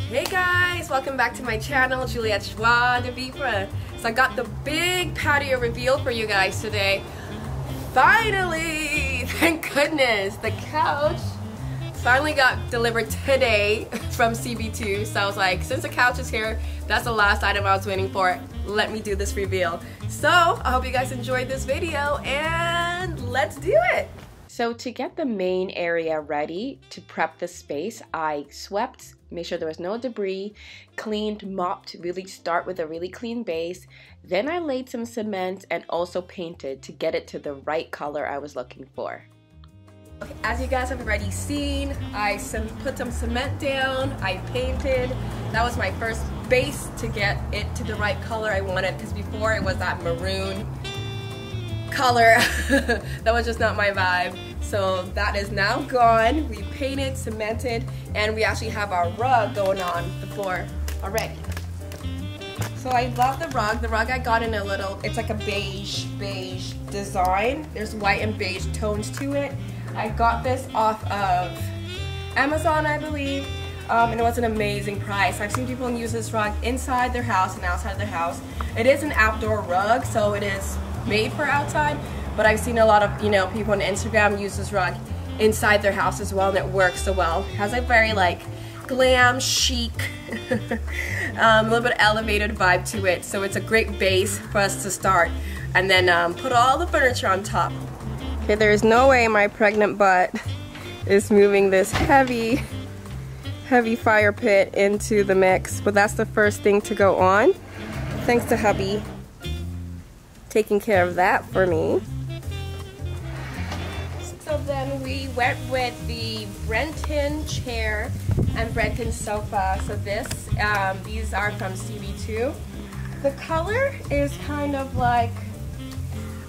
Hey guys, welcome back to my channel, Juliette's Joie de Vivre. So I got the big patio reveal for you guys today. Finally, thank goodness, the couch finally got delivered today from CB2. So I was like, since the couch is here, that's the last item I was waiting for. Let me do this reveal. So I hope you guys enjoyed this video and let's do it. So to get the main area ready to prep the space, I swept, made sure there was no debris, cleaned, mopped, really start with a really clean base. Then I laid some cement and also painted to get it to the right color I was looking for. Okay, as you guys have already seen, I put some cement down, I painted. That was my first base to get it to the right color I wanted, because before it was that maroon color that was just not my vibe. So that is now gone. We painted, cemented, and we actually have our rug going on the floor already. So I love the rug. The rug I got in a little, it's like a beige design. There's white and beige tones to it. I got this off of Amazon, I believe, and it was an amazing price. I've seen people use this rug inside their house and outside their house. It is an outdoor rug, so it is made for outside, but I've seen a lot of people on Instagram use this rug inside their house as well, and it works so well. It has a very like glam, chic, a little bit elevated vibe to it, so it's a great base for us to start, and then put all the furniture on top. Okay, there is no way my pregnant butt is moving this heavy fire pit into the mix, but that's the first thing to go on. Thanks to hubby taking care of that for me. So then we went with the Brenton chair and Brenton sofa. So these are from CB2. The color is kind of like,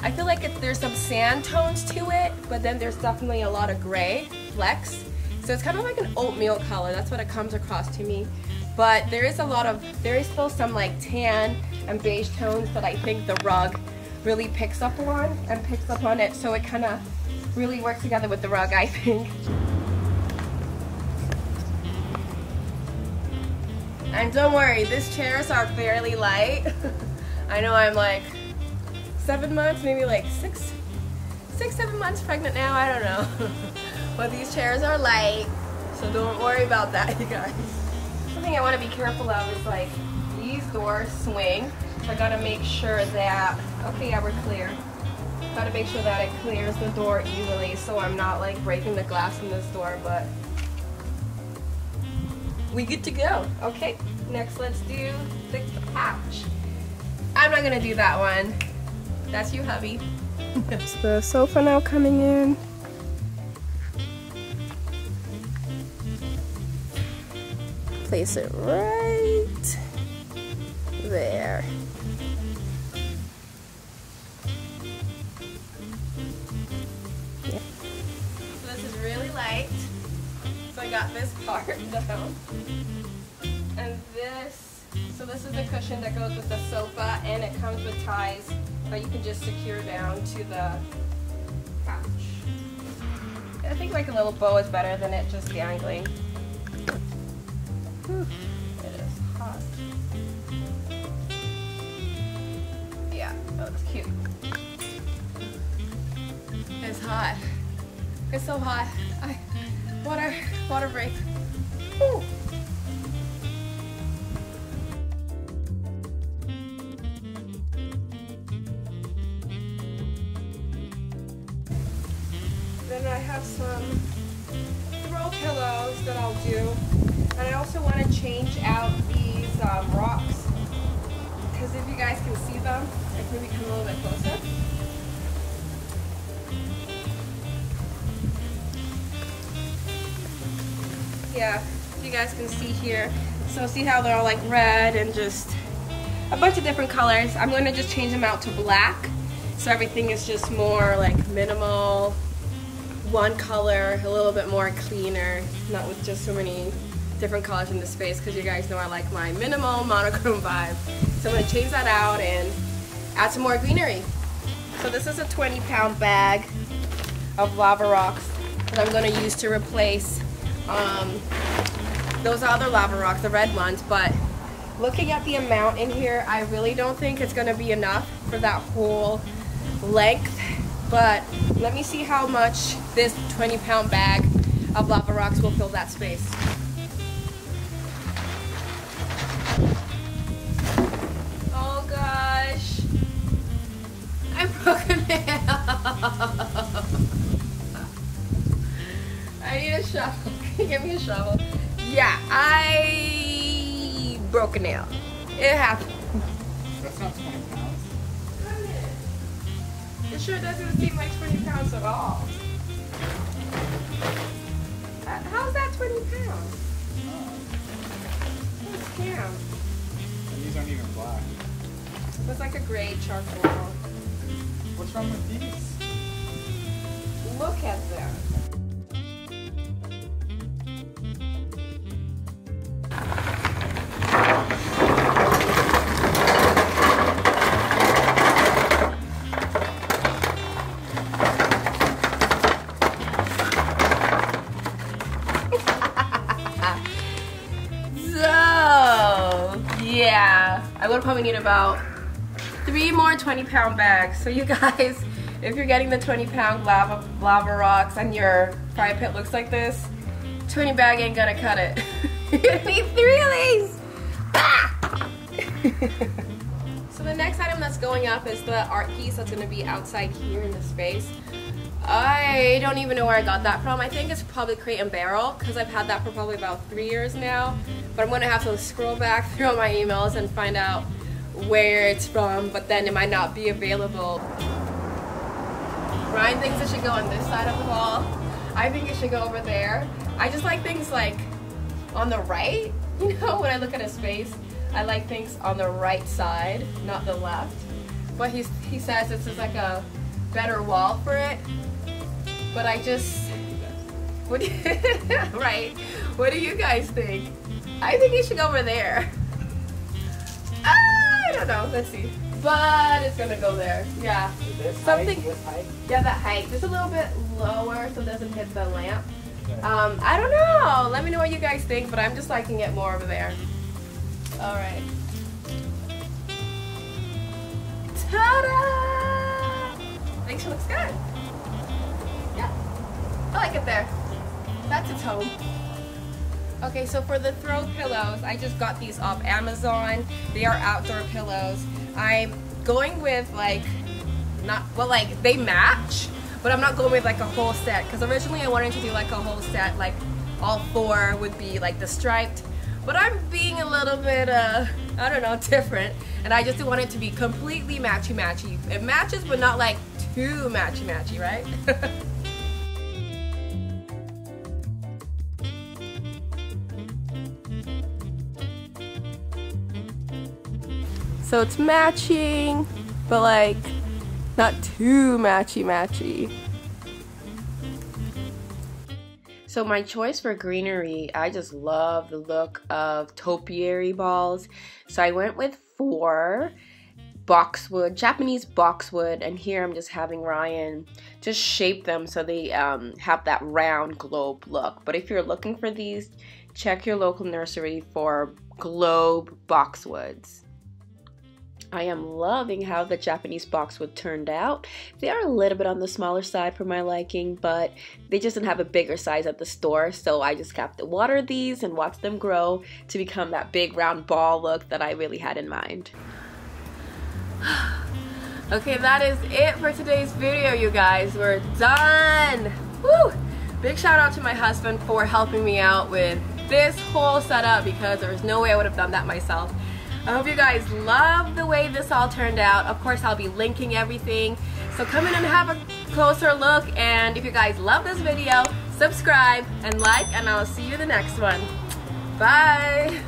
I feel like there's some sand tones to it, but then there's definitely a lot of gray flecks. So it's kind of like an oatmeal color. That's what it comes across to me. But there is still some like tan and beige tones that I think the rug really picks up on it, so it kind of really works together with the rug, I think. And don't worry, these chairs are fairly light. I know I'm like 7 months, maybe like six, 7 months pregnant now, I don't know. But these chairs are light, so don't worry about that, you guys. Something I want to be careful of is like these doors swing. So I gotta make sure that, okay, yeah, we're clear. Gotta make sure that it clears the door easily so I'm not like breaking the glass in this door, but we good to go. Okay, next let's do the couch. I'm not gonna do that one. That's you, hubby. It's the sofa now coming in. Place it right there. Light. So I got this part down, and this is the cushion that goes with the sofa, and it comes with ties that you can just secure down to the couch. I think like a little bow is better than it just dangling. Whew, it is hot. Yeah, that looks cute. It's hot. It's so hot. Water break. Woo. Then I have some throw pillows that I'll do. And I also want to change out these rocks. Because if you guys can see them, I can maybe come a little bit closer. Yeah, you guys can see here. So see how they're all like red and just a bunch of different colors. I'm going to just change them out to black, so everything is just more like minimal, one color, a little bit more cleaner, not with just so many different colors in the space, because you guys know I like my minimal monochrome vibe. So I'm going to change that out and add some more greenery. So this is a 20-pound bag of lava rocks that I'm going to use to replace Those are other lava rocks, the red ones, but looking at the amount in here, I really don't think it's gonna be enough for that whole length. But let me see how much this 20-pound bag of lava rocks will fill that space. Oh gosh. I broke a nail. I need a shovel. Can you give me a shovel? Yeah, I broke a nail. It happened. That's not 20 pounds. It sure doesn't seem like 20 pounds at all. How's that 20 pounds? What a scam. And these aren't even black. It's like a gray charcoal. What's wrong with these? Look at them. Yeah, I would probably need about 3 more 20-pound bags. So you guys, if you're getting the 20-pound lava rocks and your fry pit looks like this, 20 bag ain't gonna cut it. You're gonna need 3 of these. Ah! So the next item that's going up is the art piece that's gonna be outside here in the space. I don't even know where I got that from. I think it's probably Crate and Barrel because I've had that for probably about 3 years now. But I'm going to have to scroll back through my emails and find out where it's from, but then it might not be available. Ryan thinks it should go on this side of the wall. I think it should go over there. I just like things like on the right, you know, when I look at a space, I like things on the right side, not the left. But he says this is like a better wall for it. But I just, right, what do you guys think? I think it should go over there. I don't know, let's see. But it's gonna go there, yeah. This something, height, this height? Yeah, that height. Just a little bit lower so it doesn't hit the lamp. I don't know, let me know what you guys think, but I'm just liking it more over there. All right. Ta-da! I think she looks good. Yeah, I like it there. That's its home. Okay, so for the throw pillows, I just got these off Amazon. They are outdoor pillows. I'm going with like, they match, but I'm not going with like a whole set because originally I wanted to do like a whole set, like all 4 would be like the striped, but I'm being a little bit, I don't know, different, and I just want it to be completely matchy-matchy. It matches, but not like too matchy-matchy, right? So it's matching, but like not too matchy-matchy. So my choice for greenery, I just love the look of topiary balls. So I went with 4 boxwood, Japanese boxwood, and here I'm just having Ryan just shape them so they have that round globe look. But if you're looking for these, check your local nursery for globe boxwoods. I am loving how the Japanese boxwood turned out. They are a little bit on the smaller side for my liking, but they just didn't have a bigger size at the store, so I just have to water these and watch them grow to become that big round ball look that I really had in mind. Okay, that is it for today's video, you guys. We're done! Woo! Big shout out to my husband for helping me out with this whole setup because there was no way I would have done that myself. I hope you guys love the way this all turned out. Of course, I'll be linking everything. So come in and have a closer look. And if you guys love this video, subscribe and like, and I'll see you in the next one. Bye!